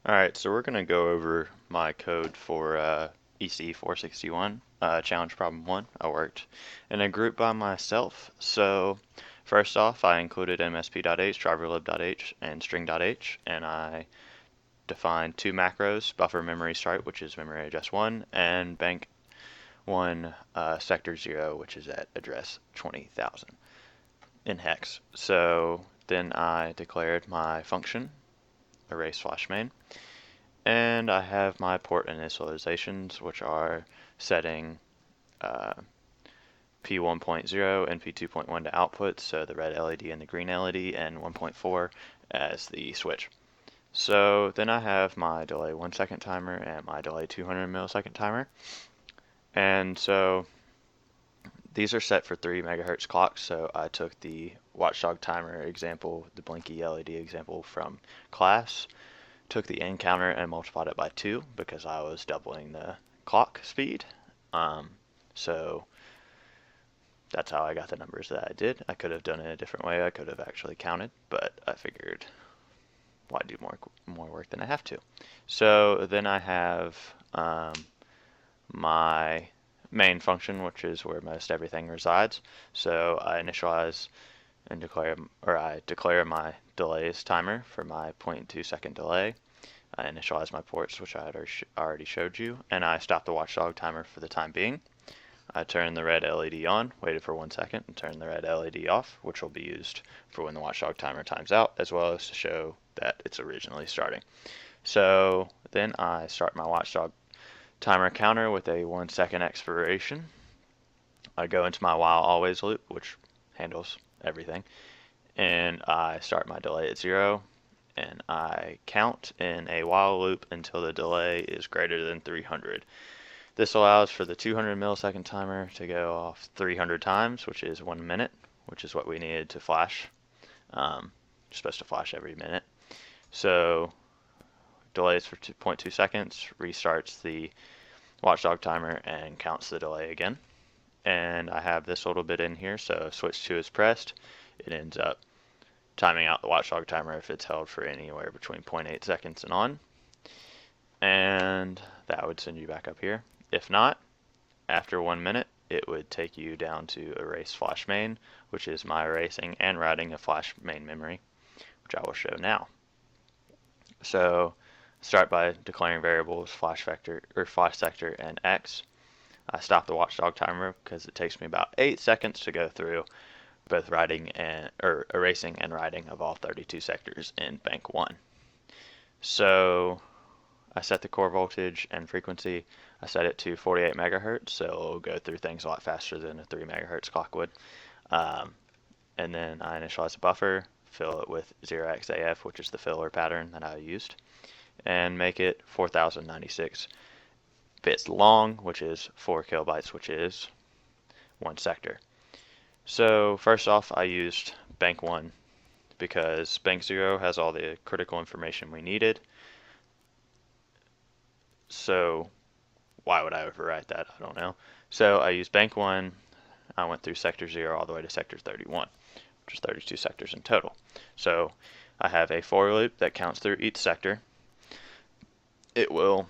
Alright, so we're going to go over my code for ECE 461, challenge problem 1. I worked in a group by myself. So first off, I included msp.h, driverlib.h, and string.h, and I defined two macros, buffer memory start, which is memory address 1, and bank 1 sector 0, which is at address 20,000 in hex. So then I declared my function, array/main. And I have my port initializations, which are setting P1.0 and P2.1 to output, so the red LED and the green LED, and 1.4 as the switch. So then I have my delay 1 second timer and my delay 200 millisecond timer. And so these are set for 3 megahertz clocks, so I took the watchdog timer example, the blinky LED example from class, took the end counter and multiplied it by 2 because I was doubling the clock speed. So that's how I got the numbers that I did. I could have done it a different way. I could have actually counted, but I figured why do more work than I have to. So then I have my main function, which is where most everything resides. So I initialize and declare my delays timer for my 0.2 second delay. I initialize my ports, which I had already showed you, and I stop the watchdog timer for the time being. I turn the red LED on, waited for 1 second, and turn the red LED off, which will be used for when the watchdog timer times out, as well as to show that it's originally starting. So then I start my watchdog timer counter with a 1 second expiration. I go into my while always loop, which handles everything, and I start my delay at 0, and I count in a while loop until the delay is greater than 300. This allows for the 200 millisecond timer to go off 300 times, which is 1 minute, which is what we needed to flash. You're supposed to flash every minute. So delays for 2.2 seconds, restarts the watchdog timer and counts the delay again. And I have this little bit in here, so if switch 2 is pressed, it ends up timing out the watchdog timer if it's held for anywhere between 0.8 seconds and on. And that would send you back up here. If not, after 1 minute, it would take you down to erase/main, which is my erasing and writing of flash main memory, which I will show now. So start by declaring variables flash sector and x. I stop the watchdog timer because it takes me about 8 seconds to go through both erasing and writing of all 32 sectors in bank 1. So I set the core voltage and frequency. I set it to 48 megahertz, so it'll go through things a lot faster than a 3 megahertz clock would. And then I initialize a buffer, fill it with 0xAF, which is the filler pattern that I used, and make it 4096 bits long, which is 4 kilobytes, which is 1 sector. So first off, I used bank 1 because bank 0 has all the critical information we needed. So why would I overwrite that? I don't know. So I used bank 1. I went through sector 0 all the way to sector 31, which is 32 sectors in total. So I have a for loop that counts through each sector. It will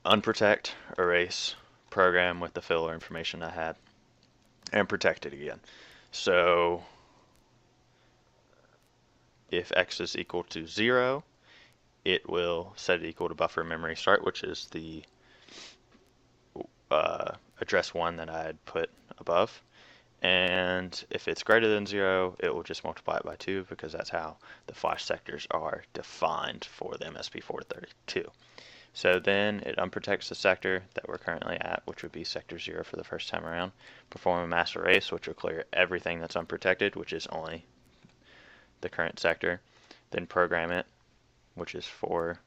unprotect, erase, program with the filler information I had, and protect it again. So if x is equal to 0, it will set it equal to buffer memory start, which is the address 1 that I had put above. And if it's greater than 0, it will just multiply it by 2 because that's how the flash sectors are defined for the MSP432. So then it unprotects the sector that we're currently at, which would be sector 0 for the first time around. Perform a mass erase, which will clear everything that's unprotected, which is only the current sector. Then program it, which is 4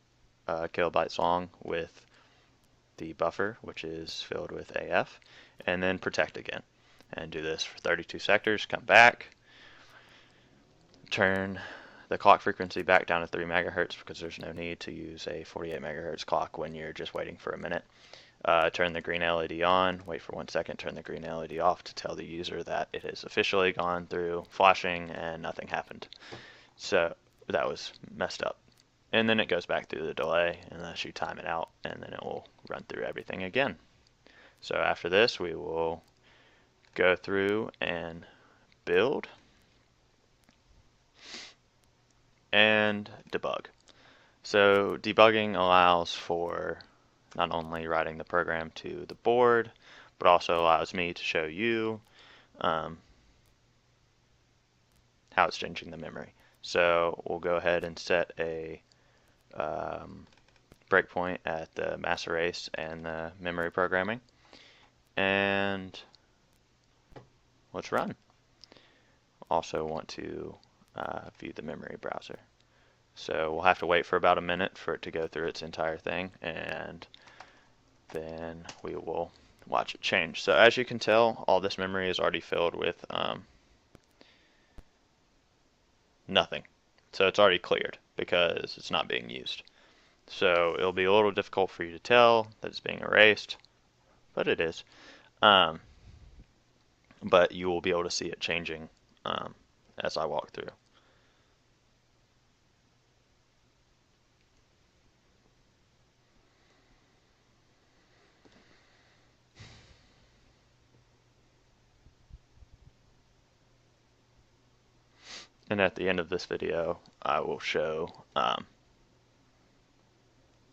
kilobytes long, with the buffer, which is filled with AF, and then protect again. And do this for 32 sectors, come back, turn the clock frequency back down to 3 megahertz because there's no need to use a 48 megahertz clock when you're just waiting for a minute. Turn the green LED on, wait for 1 second, turn the green LED off to tell the user that it has officially gone through flashing and nothing happened. So that was messed up. and then it goes back through the delay unless you time it out, and then it will run through everything again. So after this, we will go through and build and debug. So debugging allows for not only writing the program to the board, but also allows me to show you how it's changing the memory. So we'll go ahead and set a breakpoint at the mass erase and the memory programming, and let's run. Also want to view the memory browser. So we'll have to wait for about a minute for it to go through its entire thing, and then we will watch it change. So as you can tell, all this memory is already filled with nothing. So it's already cleared because it's not being used. So it'll be a little difficult for you to tell that it's being erased, but it is. But you will be able to see it changing as I walk through. And at the end of this video, I will show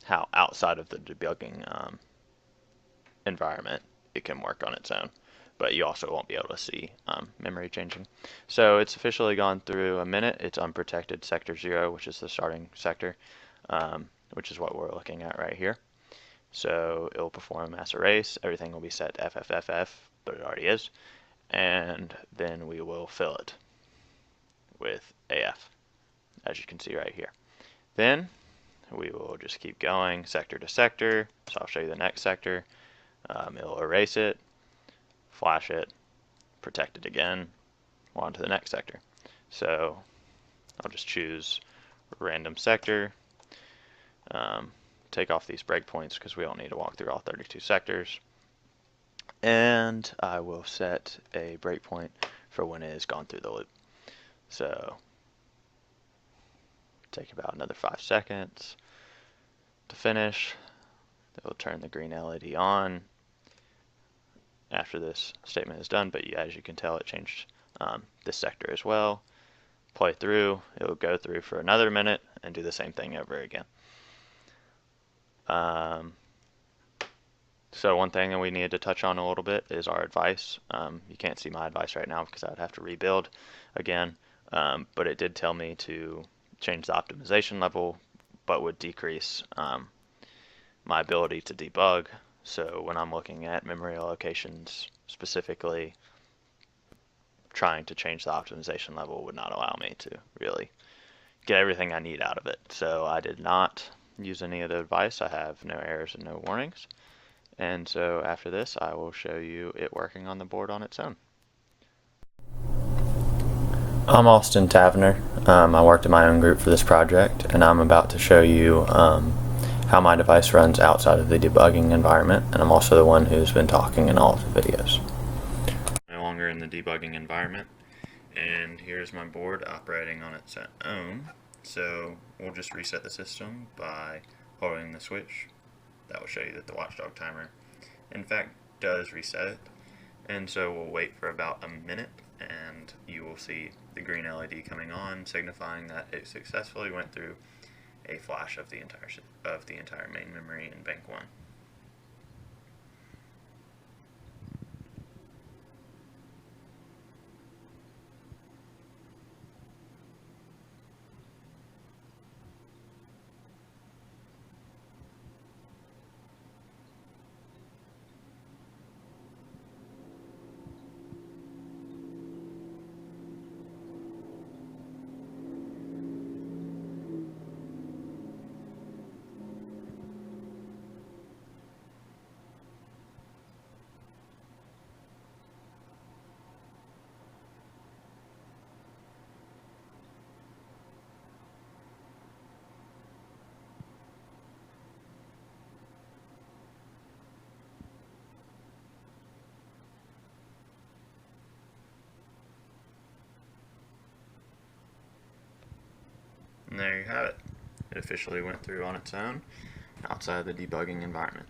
how outside of the debugging environment it can work on its own. But you also won't be able to see memory changing. So it's officially gone through a minute. It's unprotected sector 0, which is the starting sector, which is what we're looking at right here. So it'll perform a mass erase. Everything will be set to FFFF, but it already is. And then we will fill it with AF, as you can see right here. Then we will just keep going sector to sector. So I'll show you the next sector. It'll erase it, flash it, protect it again, on to the next sector. So I'll just choose random sector, take off these breakpoints because we don't need to walk through all 32 sectors, and I will set a breakpoint for when it has gone through the loop. So take about another 5 seconds to finish. It will turn the green LED on after this statement is done, but as you can tell, it changed this sector as well. Play through, it will go through for another minute and do the same thing over again. So one thing that we needed to touch on a little bit is our advice. You can't see my advice right now because I would have to rebuild again, but it did tell me to change the optimization level, but would decrease my ability to debug. So when I'm looking at memory allocations specifically, trying to change the optimization level would not allow me to really get everything I need out of it. So I did not use any of the advice. I have no errors and no warnings. And so after this, I will show you it working on the board on its own. I'm Austin Tavenner. I worked in my own group for this project, and I'm about to show you how my device runs outside of the debugging environment, and I'm also the one who's been talking in all of the videos. No longer in the debugging environment, and here's my board operating on its own. So we'll just reset the system by holding the switch. That will show you that the watchdog timer in fact does reset it, and so we'll wait for about a minute and you will see the green LED coming on, signifying that it successfully went through a flash of the entire main memory in bank 1. And there you have it. it officially went through on its own outside of the debugging environment.